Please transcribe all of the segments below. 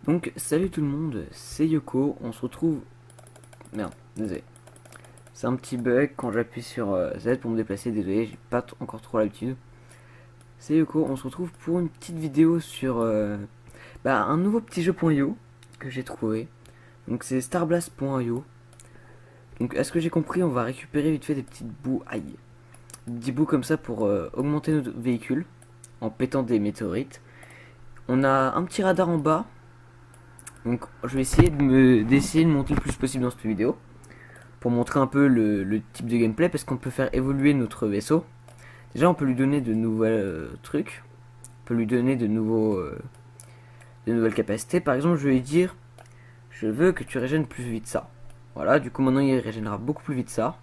Donc salut tout le monde, c'est Yoko, on se retrouve... Merde, désolé. C'est un petit bug quand j'appuie sur Z pour me déplacer, désolé, j'ai pas encore trop l'habitude. C'est Yoko, on se retrouve pour une petite vidéo sur un nouveau petit jeu.io que j'ai trouvé. Donc c'est starblast.io. Donc à ce que j'ai compris, on va récupérer vite fait des petites bouts, aïe, des petits bouts comme ça pour augmenter notre véhicule en pétant des météorites. On a un petit radar en bas. Donc je vais essayer d'essayer de monter le plus possible dans cette vidéo pour montrer un peu le type de gameplay, parce qu'on peut faire évoluer notre vaisseau. Déjà on peut lui donner de nouveaux trucs, on peut lui donner de nouvelles capacités. Par exemple je vais lui dire je veux que tu régènes plus vite ça. Voilà, du coup maintenant il régénera beaucoup plus vite ça.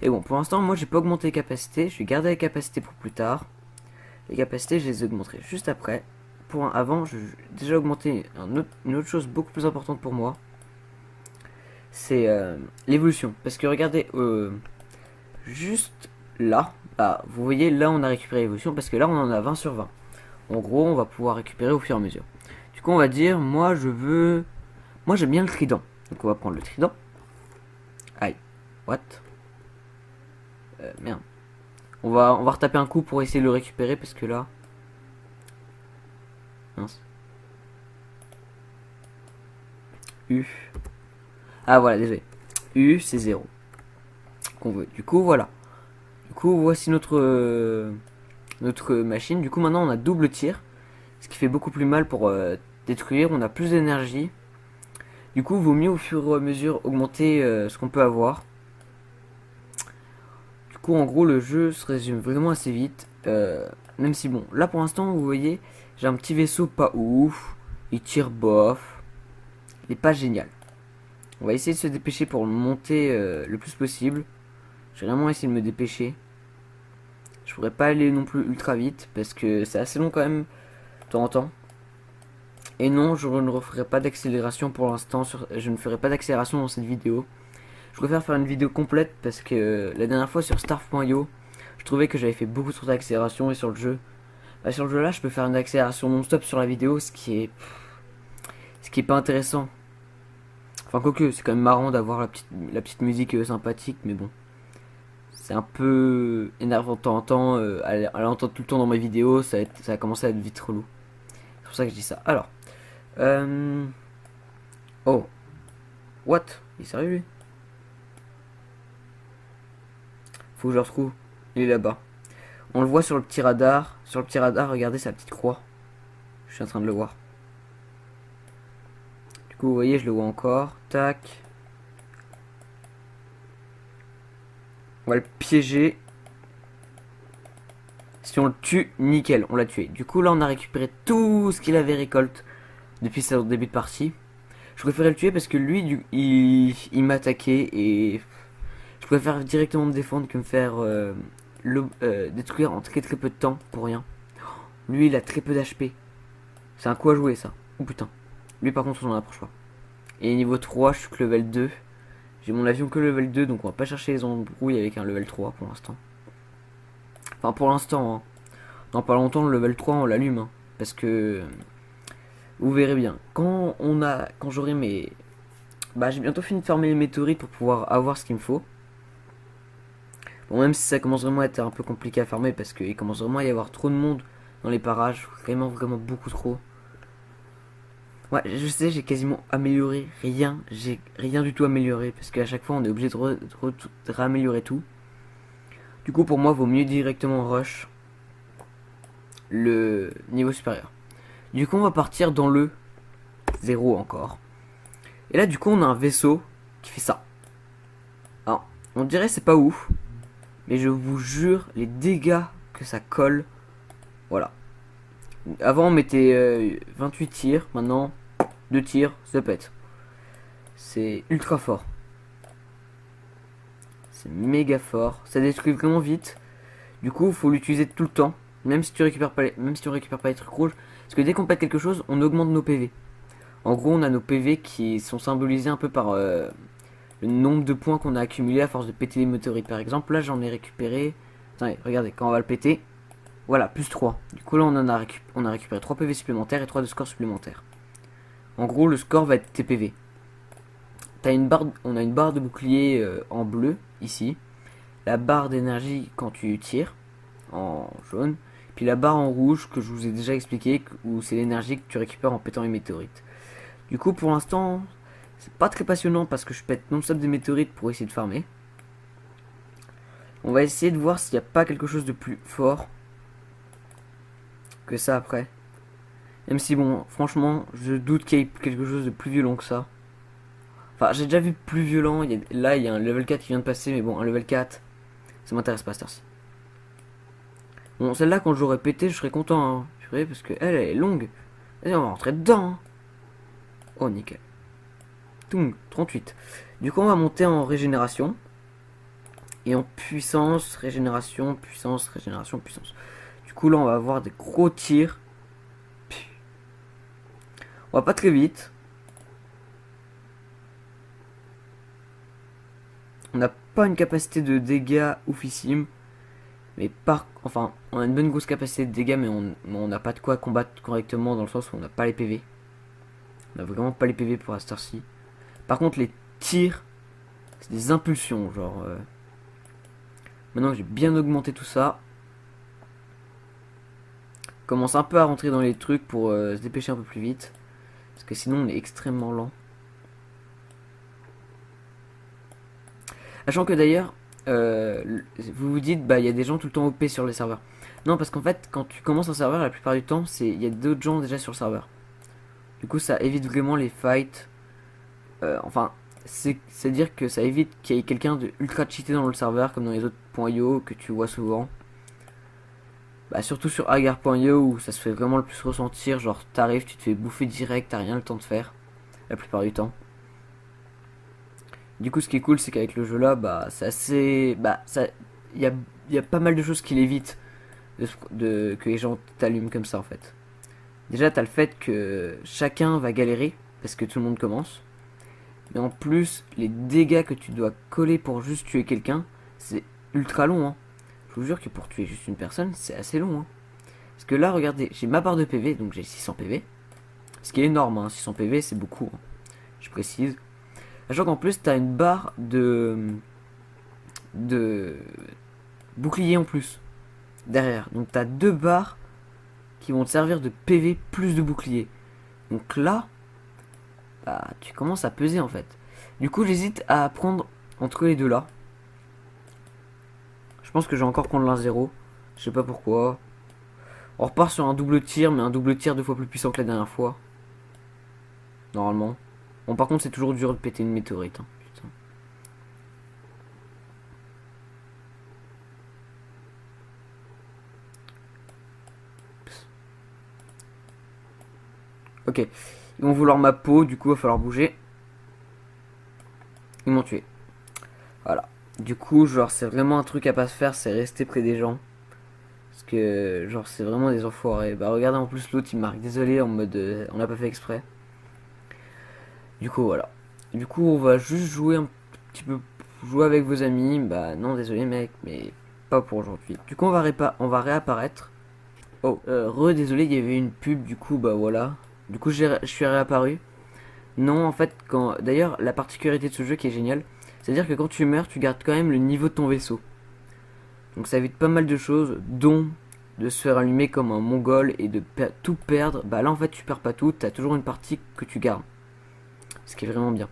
Et bon, pour l'instant moi j'ai pas augmenté les capacités, je vais garder les capacités pour plus tard. Les capacités je les augmenterai juste après. Avant, j'ai déjà augmenté une autre chose beaucoup plus importante pour moi, c'est l'évolution. Parce que regardez, juste là, vous voyez, là on a récupéré l'évolution, parce que là on en a 20 sur 20. En gros, on va pouvoir récupérer au fur et à mesure. Du coup, on va dire, moi j'aime bien le trident. Donc on va prendre le trident. Aïe, what merde. On va retaper un coup pour essayer de le récupérer, parce que là... Mince. U. Ah voilà, désolé. U, c'est 0. Qu'on veut. Du coup, voilà. Du coup, voici notre machine. Du coup, maintenant, on a double tir. Ce qui fait beaucoup plus mal pour détruire. On a plus d'énergie. Du coup, vaut mieux au fur et à mesure augmenter ce qu'on peut avoir. Du coup, en gros, le jeu se résume vraiment assez vite. Même si, bon, là pour l'instant, vous voyez, j'ai un petit vaisseau pas ouf. Il tire bof. Il est pas génial. On va essayer de se dépêcher pour le monter le plus possible. Je vais vraiment essayer de me dépêcher. Je pourrais pas aller non plus ultra vite parce que c'est assez long quand même de temps en temps. Et non, je ne referai pas d'accélération pour l'instant. Je ne ferai pas d'accélération dans cette vidéo. Je préfère faire une vidéo complète parce que la dernière fois sur starf.io, je trouvais que j'avais fait beaucoup trop d'accélération, et sur le jeu, sur le jeu là, je peux faire une accélération non-stop sur la vidéo, ce qui est pas intéressant. Enfin, quoique, c'est quand même marrant d'avoir la petite musique sympathique, mais bon. C'est un peu énervant de temps en temps, à l'entendre tout le temps dans mes vidéos, ça a commencé à être vite relou. C'est pour ça que je dis ça. Alors, euh... oh, what? Il est sérieux lui? Faut que je le retrouve. Il est là-bas. On le voit sur le petit radar. Sur le petit radar, regardez sa petite croix. Je suis en train de le voir. Du coup, vous voyez, je le vois encore. Tac. On va le piéger. Si on le tue, nickel, on l'a tué. Du coup, là, on a récupéré tout ce qu'il avait récolte depuis son début de partie. Je préférais le tuer parce que lui, il m'a attaqué, et je préfère directement me défendre que me faire détruire en très très peu de temps pour rien. Lui, il a très peu d'HP. C'est un coup à jouer, ça. Oh putain. Lui, par contre, on n'en approche pas. Et niveau 3, je suis que level 2. J'ai mon avion que level 2, donc on va pas chercher les embrouilles avec un level 3 pour l'instant. Enfin, pour l'instant, hein. Dans pas longtemps, le level 3, on l'allume, hein. Parce que vous verrez bien. Quand j'aurai mes... j'ai bientôt fini de farmer les météorites pour pouvoir avoir ce qu'il me faut. Bon, même si ça commence vraiment à être un peu compliqué à farmer, parce qu'il commence vraiment à y avoir trop de monde dans les parages. Vraiment, vraiment beaucoup trop. Ouais, je sais, j'ai quasiment amélioré rien. J'ai rien du tout amélioré, parce qu'à chaque fois, on est obligé de réaméliorer tout. Du coup, pour moi, vaut mieux directement rush le niveau supérieur. Du coup, on va partir dans le 0 encore. Et là, du coup, on a un vaisseau qui fait ça. Alors, on dirait c'est pas ouf, mais je vous jure, les dégâts que ça colle. Voilà. Avant, on mettait 28 tirs. Maintenant, 2 tirs, ça pète. C'est ultra fort. C'est méga fort. Ça détruit vraiment vite. Du coup, il faut l'utiliser tout le temps. Même si tu récupères pas les trucs rouges. Parce que dès qu'on pète quelque chose, on augmente nos PV. En gros, on a nos PV qui sont symbolisés un peu par le nombre de points qu'on a accumulé à force de péter les météorites. Par exemple, là, j'en ai récupéré... Attendez, regardez, quand on va le péter... Voilà, plus 3. Du coup, là, on a récupéré 3 PV supplémentaires et 3 de score supplémentaires. En gros, le score va être tes PV. On a une barre de bouclier en bleu ici, la barre d'énergie quand tu tires en jaune, puis la barre en rouge que je vous ai déjà expliqué, où c'est l'énergie que tu récupères en pétant les météorites. Du coup, pour l'instant, c'est pas très passionnant parce que je pète non-stop des météorites pour essayer de farmer. On va essayer de voir s'il n'y a pas quelque chose de plus fort que ça après. Même si bon, franchement, je doute qu'il y ait quelque chose de plus violent que ça. Enfin, j'ai déjà vu plus violent. Là, il y a un level 4 qui vient de passer, mais bon, un level 4, ça m'intéresse pas cette heure-ci. Bon, celle-là, quand je l'aurais pété, je serais content, hein. Purée, parce que elle est longue. Allez, on va rentrer dedans, hein. Oh, nickel. Toum, 38. Du coup, on va monter en régénération. Et en puissance, régénération, puissance, régénération, puissance. Du coup, là, on va avoir des gros tirs. On va pas très vite. On n'a pas une capacité de dégâts oufissime. Mais enfin, on a une bonne grosse capacité de dégâts, mais on n'a pas de quoi combattre correctement dans le sens où on n'a pas les PV. On n'a vraiment pas les PV pour la star-ci. Par contre, les tirs, c'est des impulsions, genre. Maintenant que j'ai bien augmenté tout ça, on commence un peu à rentrer dans les trucs pour se dépêcher un peu plus vite. Parce que sinon, on est extrêmement lent. Sachant que d'ailleurs, vous vous dites, bah il y a des gens tout le temps OP sur les serveurs. Non, parce qu'en fait, quand tu commences un serveur, la plupart du temps, il y a d'autres gens déjà sur le serveur. Du coup, ça évite vraiment les fights. Enfin, c'est-à-dire que ça évite qu'il y ait quelqu'un de ultra cheaté dans le serveur, comme dans les autres .io que tu vois souvent. Bah, surtout sur agar.io où ça se fait vraiment le plus ressentir. Genre, t'arrives, tu te fais bouffer direct, t'as rien le temps de faire. La plupart du temps. Du coup, ce qui est cool, c'est qu'avec le jeu là, bah, c'est assez. Bah, ça. Il y a pas mal de choses qui l'évitent que les gens t'allument comme ça en fait. Déjà, t'as le fait que chacun va galérer parce que tout le monde commence. Mais en plus, les dégâts que tu dois coller pour juste tuer quelqu'un, c'est ultra long. Hein. Je vous jure que pour tuer juste une personne, c'est assez long. Hein. Parce que là, regardez, j'ai ma barre de PV, donc j'ai 600 PV. Ce qui est énorme, hein. 600 PV, c'est beaucoup. Hein. Je précise. Sachant qu'en plus, t'as une barre de bouclier en plus derrière. Donc t'as deux barres qui vont te servir de PV plus de bouclier. Donc là, bah, tu commences à peser en fait. Du coup, j'hésite à prendre entre les deux là. Je pense que je vais encore prendre l'1-0. Je sais pas pourquoi. On repart sur un double tir, mais un double tir 2 fois plus puissant que la dernière fois. Normalement. Bon, par contre, c'est toujours dur de péter une météorite. Hein. Putain. Ok. Ils vont vouloir ma peau, du coup, il va falloir bouger. Ils m'ont tué. Voilà. Du coup, genre, c'est vraiment un truc à pas se faire, c'est rester près des gens. Parce que, genre, c'est vraiment des enfoirés. Bah, regardez, en plus, l'autre, il marque désolé en mode on n'a pas fait exprès. Du coup, voilà. Du coup, on va juste jouer un petit peu. Jouer avec vos amis. Bah, non, désolé, mec, mais pas pour aujourd'hui. Du coup, on va réapparaître. Oh, désolé, il y avait une pub, du coup, bah voilà. Du coup, je suis réapparu. Non, en fait, d'ailleurs, la particularité de ce jeu qui est géniale, c'est-à-dire que quand tu meurs, tu gardes quand même le niveau de ton vaisseau. Donc ça évite pas mal de choses, dont de se faire allumer comme un mongol et de tout perdre. Bah là, en fait, tu perds pas tout, t'as toujours une partie que tu gardes. Ce qui est vraiment bien.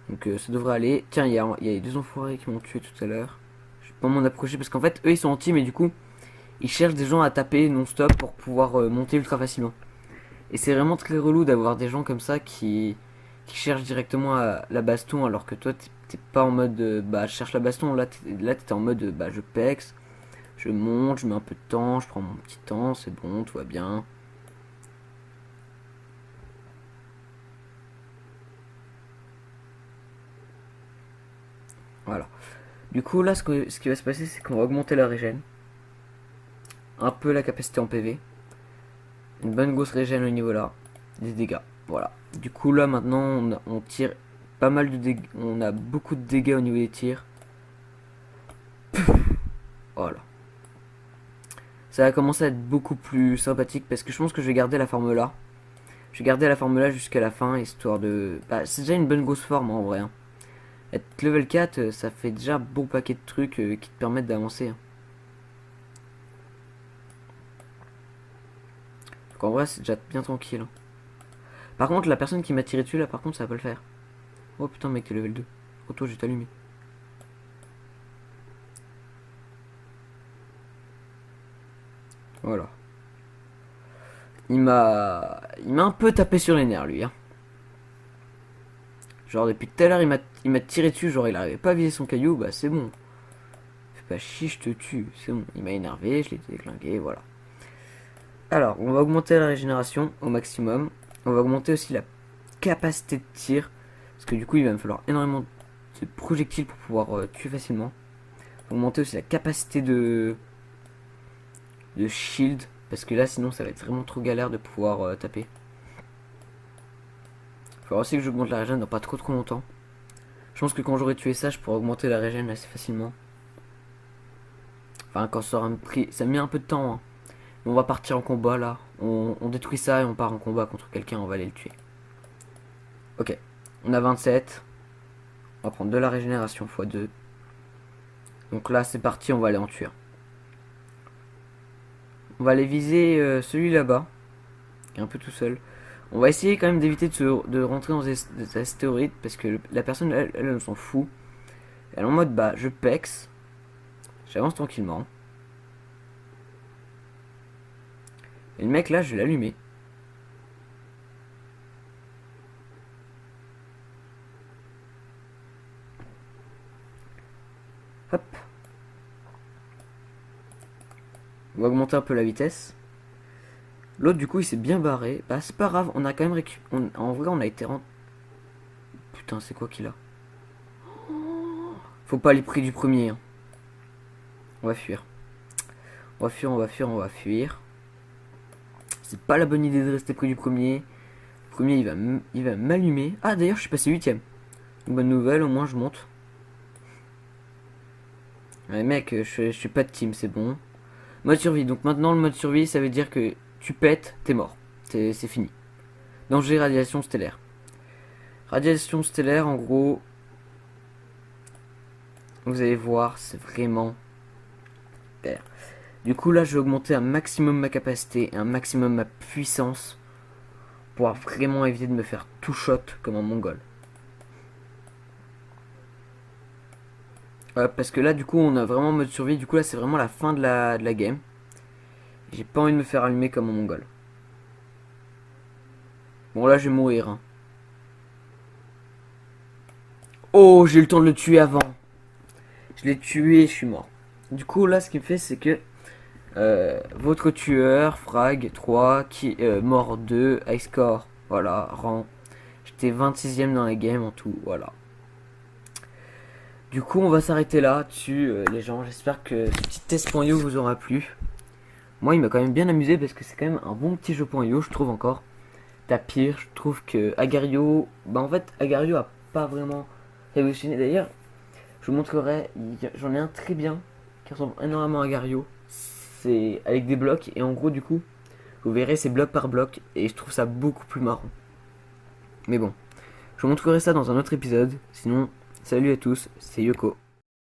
Donc ça devrait aller. Tiens, il y a les deux enfoirés qui m'ont tué tout à l'heure. Je vais pas m'en approcher parce qu'en fait, eux, ils sont en team et du coup, ils cherchent des gens à taper non-stop pour pouvoir monter ultra facilement. Et c'est vraiment très relou d'avoir des gens comme ça qui cherchent directement à la baston alors que toi, t'es pas en mode bah, je cherche la baston. Là, t'es en mode bah, je pex, je monte, je mets un peu de temps, je prends mon petit temps, c'est bon, tout va bien. Voilà. Du coup, là, ce qui va se passer, c'est qu'on va augmenter la régène. Un peu la capacité en PV. Une bonne grosse régène au niveau là. Des dégâts. Voilà. Du coup, là, maintenant, on tire pas mal de dégâts. On a beaucoup de dégâts au niveau des tirs. Voilà. ça va commencer à être beaucoup plus sympathique parce que je pense que je vais garder la forme là. Je vais garder la forme là jusqu'à la fin, histoire de... Bah, c'est déjà une bonne grosse forme en vrai. Hein. Être level 4, ça fait déjà un bon paquet de trucs qui te permettent d'avancer. Hein. Donc en vrai, c'est déjà bien tranquille. Hein. Par contre, la personne qui m'a tiré dessus là, par contre, ça va pas le faire. Oh putain, mec, t'es level 2. Oh, toi, j'ai t'allumé. Voilà. Il m'a un peu tapé sur les nerfs, lui. Hein. Genre, depuis tout à l'heure, il m'a tiré dessus. Genre, il arrivait pas à viser son caillou. Bah, c'est bon. Fais pas chier, je te tue. C'est bon. Il m'a énervé, je l'ai déglingué, voilà. Alors, on va augmenter la régénération au maximum. On va augmenter aussi la capacité de tir. Parce que du coup, il va me falloir énormément de projectiles pour pouvoir tuer facilement. Augmenter aussi la capacité de shield. Parce que là, sinon, ça va être vraiment trop galère de pouvoir taper. Il faudra aussi que j'augmente la régène dans pas trop longtemps. Je pense que quand j'aurai tué ça, je pourrai augmenter la régène assez facilement. Enfin, quand ça aura pris... Ça a mis un peu de temps. Hein. On va partir en combat là. On détruit ça et on part en combat contre quelqu'un. On va aller le tuer. Ok. On a 27. On va prendre de la régénération x2. Donc là, c'est parti. On va aller en tuer. On va aller viser celui là-bas. Qui est un peu tout seul. On va essayer quand même d'éviter de rentrer dans des astéroïdes. Parce que la personne, elle s'en fout. Elle est en mode, bah, je pex. J'avance tranquillement. Et le mec là, je vais l'allumer. Hop. On va augmenter un peu la vitesse. L'autre du coup il s'est bien barré. Bah c'est pas grave, on a quand même récupéré. En vrai on a été Putain c'est quoi qu'il a? Faut pas aller près du premier. Hein. On va fuir. On va fuir, on va fuir, on va fuir. C'est pas la bonne idée de rester près du premier. Le premier il va m'allumer. Ah d'ailleurs je suis passé 8ème. Bonne nouvelle, au moins je monte. Ouais mec, je suis pas de team, c'est bon. Mode survie, donc maintenant le mode survie ça veut dire que tu pètes, t'es mort. C'est fini. Danger radiation stellaire. Radiation stellaire en gros. Vous allez voir, c'est vraiment super. Du coup là je vais augmenter un maximum ma capacité et un maximum ma puissance. Pour vraiment éviter de me faire tout shot comme un mongol. Parce que là du coup on a vraiment mode survie. Du coup là c'est vraiment la fin de la game. J'ai pas envie de me faire allumer comme un mongol. Bon là je vais mourir. Hein. Oh j'ai eu le temps de le tuer avant. Je l'ai tué, je suis mort. Du coup là ce qu'il me fait c'est que votre tueur, frag 3, mort 2, high score, voilà, rang. J'étais 26ème dans la game en tout, voilà. Du coup on va s'arrêter là dessus les gens, j'espère que ce petit test.io vous aura plu. Moi il m'a quand même bien amusé parce que c'est quand même un bon petit jeu.io je trouve encore. T'as pire, je trouve que Agario, bah en fait Agario a pas vraiment révolutionné. D'ailleurs je vous montrerai, j'en ai un très bien qui ressemble énormément à Agario. C'est avec des blocs et en gros du coup vous verrez c'est bloc par bloc et je trouve ça beaucoup plus marrant. Mais bon, je vous montrerai ça dans un autre épisode. Sinon, salut à tous, c'est Yoko.